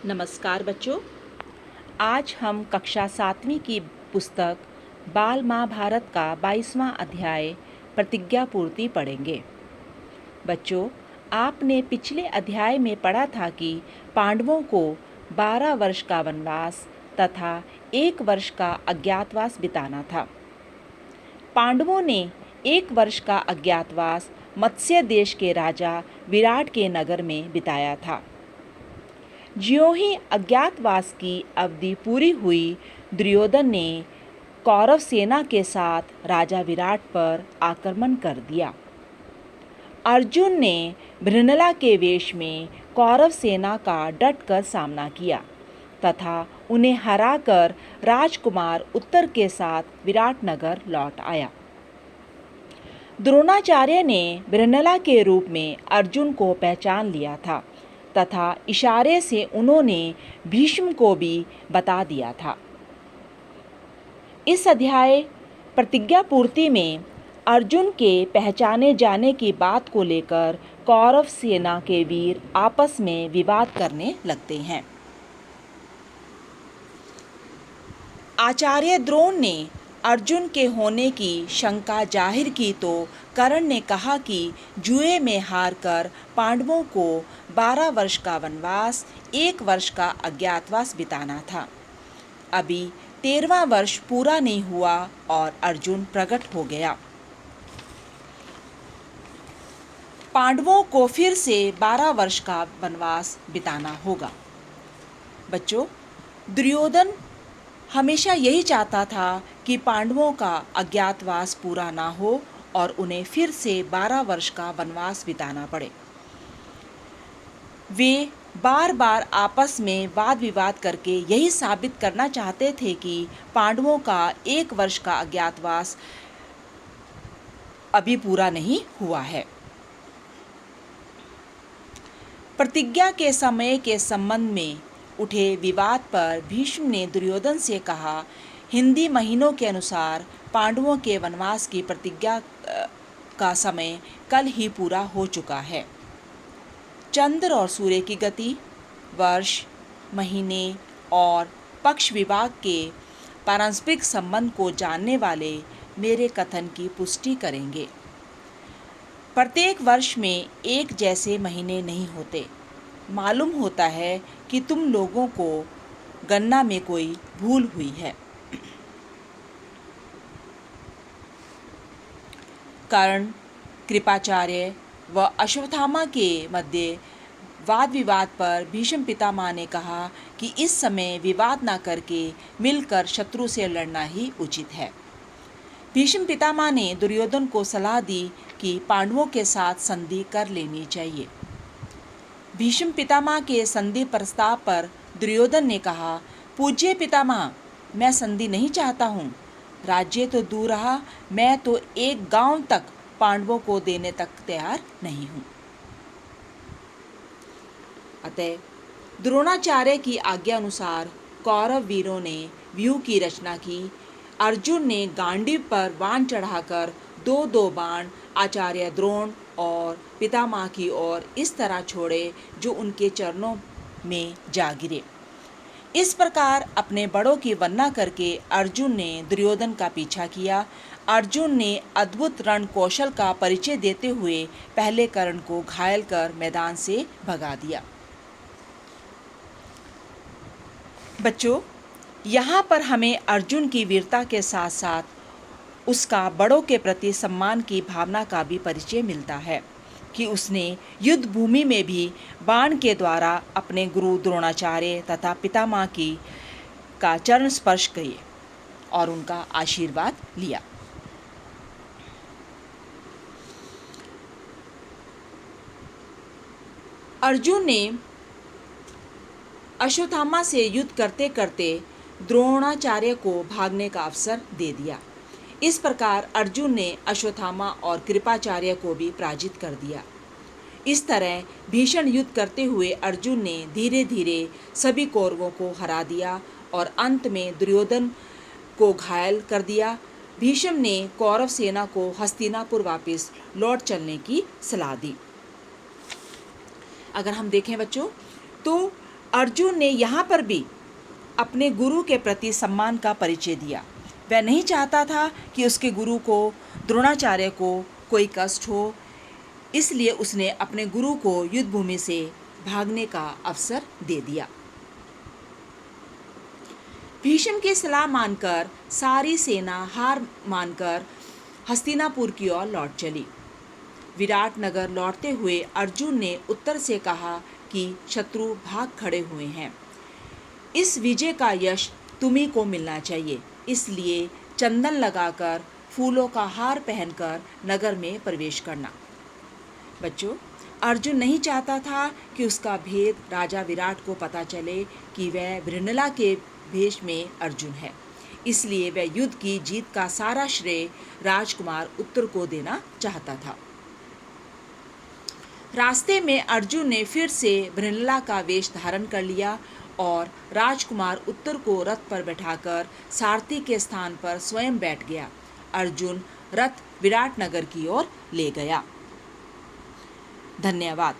नमस्कार बच्चों। आज हम कक्षा 7वीं की पुस्तक बाल महाभारत का 22वां अध्याय प्रतिज्ञा पूर्ति पढ़ेंगे। बच्चों, आपने पिछले अध्याय में पढ़ा था कि पांडवों को 12 वर्ष का वनवास तथा 1 वर्ष का अज्ञातवास बिताना था। पांडवों ने 1 वर्ष का अज्ञातवास मत्स्य देश के राजा विराट के नगर में बिताया था। ज्यों ही अज्ञातवास की अवधि पूरी हुई, दुर्योधन ने कौरव सेना के साथ राजा विराट पर आक्रमण कर दिया। अर्जुन ने भृनला के वेश में कौरव सेना का डटकर सामना किया तथा उन्हें हराकर राजकुमार उत्तर के साथ विराटनगर लौट आया। द्रोणाचार्य ने भृनला के रूप में अर्जुन को पहचान लिया था तथा इशारे से उन्होंने भीष्म को भी बता दिया था। इस अध्याय प्रतिज्ञा पूर्ति में अर्जुन के पहचाने जाने की बात को लेकर कौरव सेना के वीर आपस में विवाद करने लगते हैं। आचार्य द्रोण ने अर्जुन के होने की शंका जाहिर की तो कर्ण ने कहा कि जुए में हारकर पांडवों को 12 वर्ष का वनवास 1 वर्ष का अज्ञातवास बिताना था। अभी 13वां वर्ष पूरा नहीं हुआ और अर्जुन प्रकट हो गया। पांडवों को फिर से 12 वर्ष का वनवास बिताना होगा। बच्चों, दुर्योधन हमेशा यही चाहता था कि पांडवों का अज्ञातवास पूरा ना हो और उन्हें फिर से 12 वर्ष का वनवास बिताना पड़े। वे बार बार आपस में वाद विवाद करके यही साबित करना चाहते थे कि पांडवों का 1 वर्ष का अज्ञातवास अभी पूरा नहीं हुआ है। प्रतिज्ञा के समय के संबंध में उठे विवाद पर भीष्म ने दुर्योधन से कहा, हिंदी महीनों के अनुसार पांडवों के वनवास की प्रतिज्ञा का समय कल ही पूरा हो चुका है। चंद्र और सूर्य की गति, वर्ष, महीने और पक्ष विभाग के पारस्परिक संबंध को जानने वाले मेरे कथन की पुष्टि करेंगे। प्रत्येक वर्ष में एक जैसे महीने नहीं होते। मालूम होता है कि तुम लोगों को गणना में कोई भूल हुई है। कर्ण, कृपाचार्य व अश्वत्थामा के मध्य वाद विवाद पर भीष्म पितामह ने कहा कि इस समय विवाद न करके मिलकर शत्रु से लड़ना ही उचित है। भीष्म पितामह ने दुर्योधन को सलाह दी कि पांडवों के साथ संधि कर लेनी चाहिए। भीष्म पितामह के संधि प्रस्ताव पर दुर्योधन ने कहा, पूज्य पितामह, मैं संधि नहीं चाहता हूँ। राज्य तो दूर रहा, मैं तो एक गांव तक पांडवों को देने तक तैयार नहीं हूँ। अतः द्रोणाचार्य की आज्ञा अनुसार कौरव वीरों ने व्यूह की रचना की। अर्जुन ने गांडीव पर बाण चढ़ाकर 2-2 बाण आचार्य द्रोण और पितामह की ओर इस तरह छोड़े जो उनके चरणों में जा गिरे। इस प्रकार अपने बड़ों की वंदना करके अर्जुन ने दुर्योधन का पीछा किया। अर्जुन ने अद्भुत रण कौशल का परिचय देते हुए पहले कर्ण को घायल कर मैदान से भगा दिया। बच्चों, यहाँ पर हमें अर्जुन की वीरता के साथ साथ उसका बड़ों के प्रति सम्मान की भावना का भी परिचय मिलता है कि उसने युद्ध भूमि में भी बाण के द्वारा अपने गुरु द्रोणाचार्य तथा पितामह का चरण स्पर्श किए और उनका आशीर्वाद लिया। अर्जुन ने अश्वत्थामा से युद्ध करते करते द्रोणाचार्य को भागने का अवसर दे दिया। इस प्रकार अर्जुन ने अश्वत्थामा और कृपाचार्य को भी पराजित कर दिया। इस तरह भीषण युद्ध करते हुए अर्जुन ने धीरे धीरे सभी कौरवों को हरा दिया और अंत में दुर्योधन को घायल कर दिया। भीष्म ने कौरव सेना को हस्तिनापुर वापस लौट चलने की सलाह दी। अगर हम देखें बच्चों, तो अर्जुन ने यहाँ पर भी अपने गुरु के प्रति सम्मान का परिचय दिया। वह नहीं चाहता था कि उसके गुरु को, द्रोणाचार्य को कोई कष्ट हो, इसलिए उसने अपने गुरु को युद्ध भूमि से भागने का अवसर दे दिया। भीष्म की सलाह मानकर सारी सेना हार मानकर हस्तिनापुर की ओर लौट चली। विराट नगर लौटते हुए अर्जुन ने उत्तर से कहा कि शत्रु भाग खड़े हुए हैं। इस विजय का यश तुम्ही को मिलना चाहिए, इसलिए चंदन लगाकर, फूलों का हार पहनकर नगर में प्रवेश करना। बच्चों, अर्जुन नहीं चाहता था कि उसका भेद राजा विराट को पता चले कि वह वृणला के भेष में अर्जुन है, इसलिए वह युद्ध की जीत का सारा श्रेय राजकुमार उत्तर को देना चाहता था। रास्ते में अर्जुन ने फिर से वृणला का वेश धारण कर लिया और राजकुमार उत्तर को रथ पर बैठाकर सारथी के स्थान पर स्वयं बैठ गया। अर्जुन रथ विराट नगर की ओर ले गया। धन्यवाद।